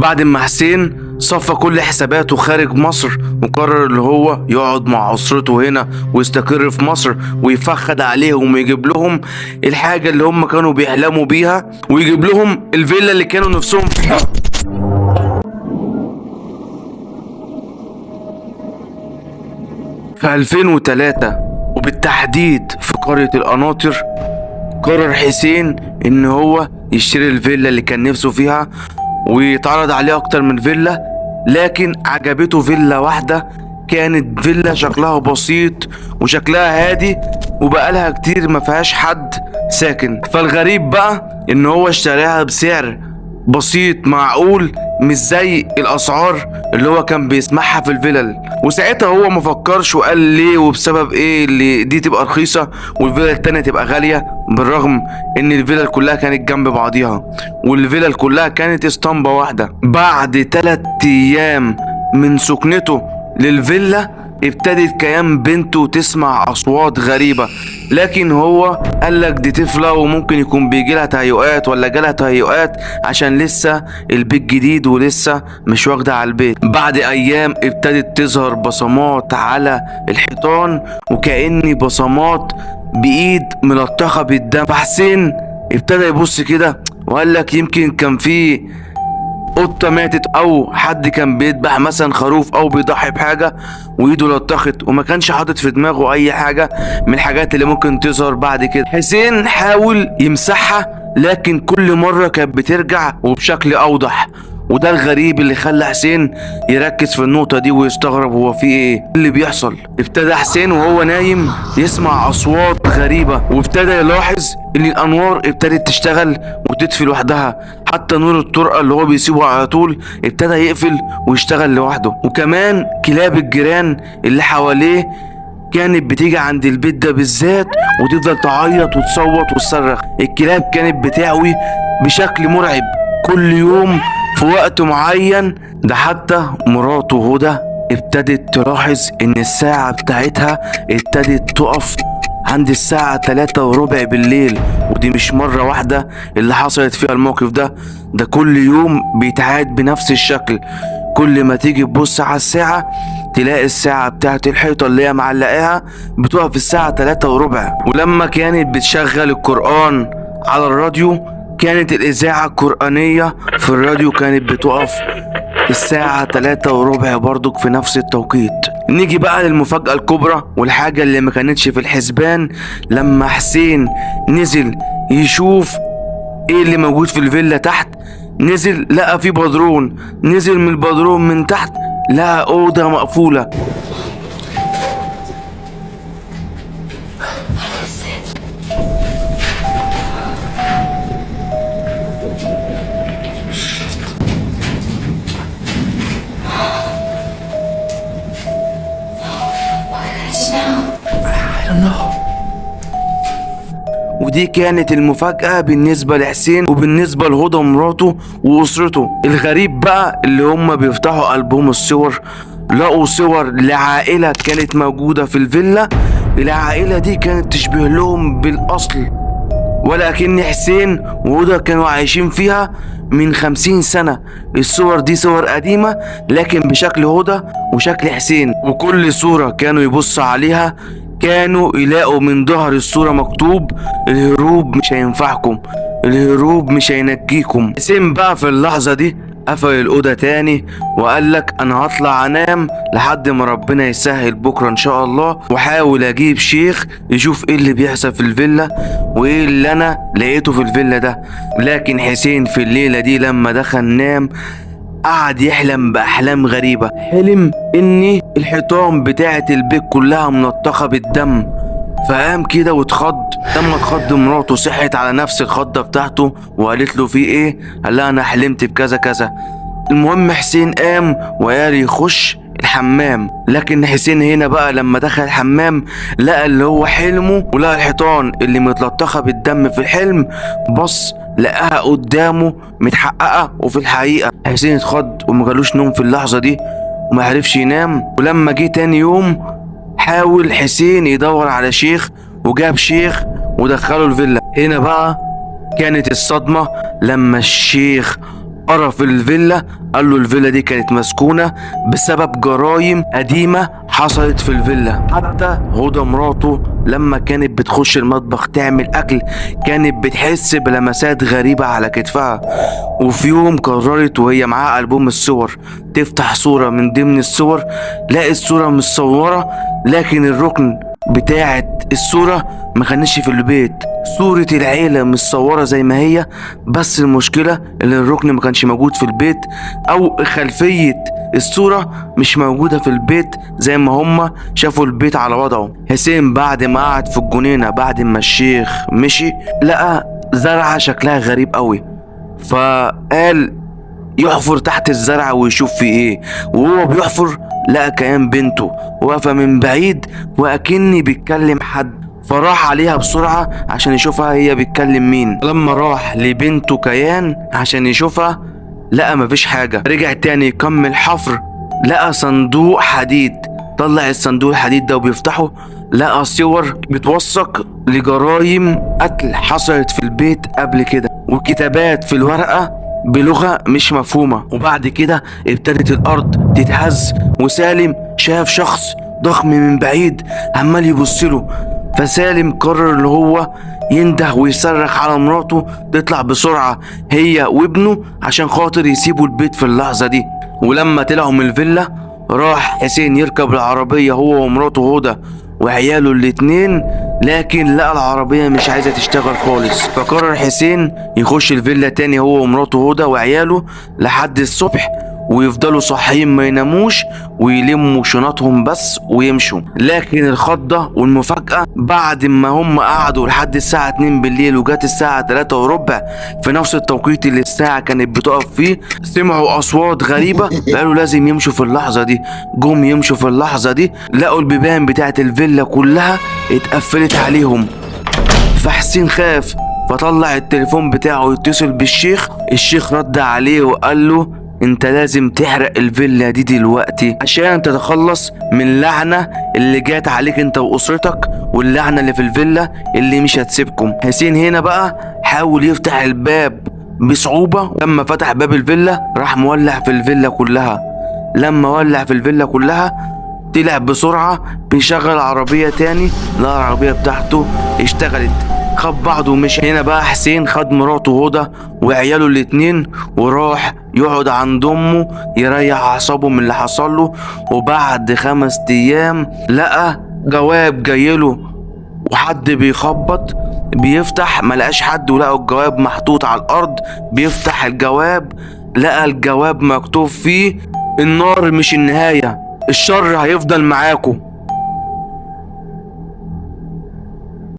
بعد ما حسين صفى كل حساباته خارج مصر وقرر اللي هو يقعد مع أسرته هنا ويستقر في مصر ويفخد عليهم ويجيب لهم الحاجة اللي هم كانوا بيحلموا بيها ويجيب لهم الفيلا اللي كانوا نفسهم فيها. في 2003 وبالتحديد في قرية القناطر قرر حسين ان هو يشتري الفيلا اللي كان نفسه فيها، ويتعرض عليه اكتر من فيلا لكن عجبته فيلا واحدة، كانت فيلا شكلها بسيط وشكلها هادي وبقالها كتير ما فيهاش حد ساكن. فالغريب بقى ان هو اشتراها بسعر بسيط معقول مش زي الاسعار اللي هو كان بيسمعها في الفلل. وساعتها هو مفكرش وقال ليه وبسبب ايه اللي دي تبقى رخيصة والفلل التانية تبقى غالية، بالرغم ان الفلل كلها كانت جنب بعضيها والفلل كلها كانت اسطمبة واحدة. بعد 3 ايام من سكنته للفيلا ابتدت كيان بنته تسمع اصوات غريبة، لكن هو قالك دي طفلة وممكن يكون بيجيلها تهيؤات ولا جالها تهيؤات عشان لسه البيت جديد ولسه مش واخدة على البيت. بعد ايام ابتدت تظهر بصمات على الحيطان وكأني بصمات بايد ملطخة بالدم. فحسين ابتدى يبص كده وقالك يمكن كان في قطة ماتت او حد كان بيذبح مثلا خروف او بيضحي بحاجة وايده لطخت، وما كانش حاطط في دماغه اي حاجة من الحاجات اللي ممكن تظهر بعد كده. حسين حاول يمسحها لكن كل مرة كانت بترجع وبشكل اوضح، وده الغريب اللي خلى حسين يركز في النقطة دي ويستغرب هو في ايه اللي بيحصل. ابتدى حسين وهو نايم يسمع اصوات غريبة وابتدى يلاحظ ان الانوار ابتدت تشتغل وتطفي لوحدها، حتى نور الطرقة اللي هو بيسيبه على طول ابتدى يقفل ويشتغل لوحده. وكمان كلاب الجيران اللي حواليه كانت بتيجي عند البيت ده بالذات وتفضل تعيط وتصوت وتصرخ. الكلاب كانت بتعوي بشكل مرعب كل يوم في وقت معين. ده حتى مراته هدى ابتدت تلاحظ ان الساعة بتاعتها ابتدت تقف عند الساعة 3:15 بالليل، ودي مش مرة واحدة اللي حصلت فيها الموقف ده كل يوم بيتعاد بنفس الشكل. كل ما تيجي تبص على الساعة تلاقي الساعة بتاعت الحيطة اللي هي معلقاها بتقف الساعة 3:15. ولما كانت بتشغل القرآن على الراديو كانت الإذاعة القرآنية في الراديو كانت بتقف الساعة 3:15 برضك في نفس التوقيت. نيجي بقى للمفاجأة الكبرى والحاجة اللي ما كانتش في الحسبان. لما حسين نزل يشوف ايه اللي موجود في الفيلا تحت، نزل لقى في بدرون، نزل من البدرون من تحت لقى أوضة مقفولة. ودي كانت المفاجأة بالنسبة لحسين وبالنسبة لهدى مراته وأسرته. الغريب بقى اللي هم بيفتحوا ألبوم الصور لقوا صور لعائلة كانت موجودة في الفيلا. العائلة دي كانت تشبه لهم بالأصل، ولكن حسين وهدى كانوا عايشين فيها من 50 سنة. الصور دي صور قديمة لكن بشكل هدى وشكل حسين، وكل صورة كانوا يبصوا عليها كانوا يلاقوا من ظهر الصورة مكتوب الهروب مش هينفعكم، الهروب مش هينجيكم. حسين بقى في اللحظة دي قفل الأوضة تاني وقال لك أنا هطلع أنام لحد ما ربنا يسهل بكرة إن شاء الله، وحاول أجيب شيخ يشوف إيه اللي بيحصل في الفيلا وإيه اللي أنا لقيته في الفيلا ده. لكن حسين في الليلة دي لما دخل نام قعد يحلم بأحلام غريبة. حلم إن الحيطان بتاعة البيت كلها منطقة بالدم، فقام كده واتخض. لما اتخض مراته صحت على نفس الخضة بتاعته وقالت له في ايه؟ قال لها انا حلمت بكذا كذا. المهم حسين قام وقال يخش الحمام، لكن حسين هنا بقى لما دخل الحمام لقى اللي هو حلمه ولقى الحيطان اللي متلطخة بالدم في الحلم، بص لقاها قدامه متحققة وفي الحقيقة. حسين اتخض ومجالوش نوم في اللحظة دي وما عرفش ينام. ولما جه تاني يوم حاول حسين يدور على شيخ وجاب شيخ ودخله الفيلا. هنا بقى كانت الصدمة لما الشيخ قرا في الفيلا، قال له الفيلا دي كانت مسكونة بسبب جرائم قديمة حصلت في الفيلا. حتى هدى مراته لما كانت بتخش المطبخ تعمل اكل كانت بتحس بلمسات غريبة على كتفها. وفي يوم قررت وهي معاها ألبوم الصور تفتح صورة من ضمن الصور، لقت الصورة متصورة لكن الركن بتاعت الصورة ما كانش في البيت. صورة العيلة متصورة زي ما هي، بس المشكلة ان الركن ما كانش موجود في البيت، او خلفية الصورة مش موجودة في البيت زي ما هما شافوا البيت على وضعه. حسين بعد ما قعد في الجنينة بعد ما الشيخ مشي لقى زرعة شكلها غريب قوي، فقال يحفر تحت الزرع ويشوف في ايه. وهو بيحفر لقى كيان بنته واقفة من بعيد وأكني بيتكلم حد، فراح عليها بسرعة عشان يشوفها هي بيتكلم مين. لما راح لبنته كيان عشان يشوفها لقى مفيش حاجة. رجع تاني يكمل حفر لقى صندوق حديد، طلع الصندوق الحديد ده وبيفتحه لقى صور بتوثق لجرائم قتل حصلت في البيت قبل كده، وكتابات في الورقة بلغة مش مفهومة. وبعد كده ابتدت الأرض تتهز وسالم شاف شخص ضخم من بعيد عمال يبصله، فسالم قرر ان هو ينده ويصرخ على مراته تطلع بسرعة هي وابنه عشان خاطر يسيبوا البيت في اللحظة دي. ولما طلعوا من الفيلا راح حسين يركب العربية هو ومراته هدى وعياله الاتنين، لكن لقى العربية مش عايزة تشتغل خالص. فقرر حسين يخش الفيلا تاني هو ومراته هدى وعياله لحد الصبح ويفضلوا صاحيين ما يناموش ويلموا شنطهم بس ويمشوا. لكن الخضة والمفاجأة بعد ما هم قعدوا لحد الساعة 2 بالليل وجات الساعة 3 وربع في نفس التوقيت اللي الساعة كانت بتقف فيه سمعوا أصوات غريبة، فقالوا لازم يمشوا في اللحظة دي. جم يمشوا في اللحظة دي لقوا البيبان بتاعت الفيلا كلها اتقفلت عليهم، فحسين خاف فطلع التليفون بتاعه يتصل بالشيخ. الشيخ رد عليه وقال له انت لازم تحرق الفيلا دي دلوقتي عشان تتخلص من اللعنة اللي جات عليك انت واسرتك واللعنة اللي في الفيلا اللي مش هتسيبكم. حسين هنا بقى حاول يفتح الباب بصعوبة، لما فتح باب الفيلا راح مولع في الفيلا كلها. لما ولع في الفيلا كلها طلع بسرعة بيشغل عربية تاني، لا العربية بتاعته اشتغلت، خد بعضه ومشي. هنا بقى حسين خد مراته هدى وعياله الاتنين وراح يقعد عند امه يريح اعصابه من اللي حصل له. وبعد 5 ايام لقى جواب جايله وحد بيخبط، بيفتح ملقاش حد ولقى الجواب محطوط على الارض. بيفتح الجواب لقى الجواب مكتوب فيه النار مش النهاية، الشر هيفضل معاكم.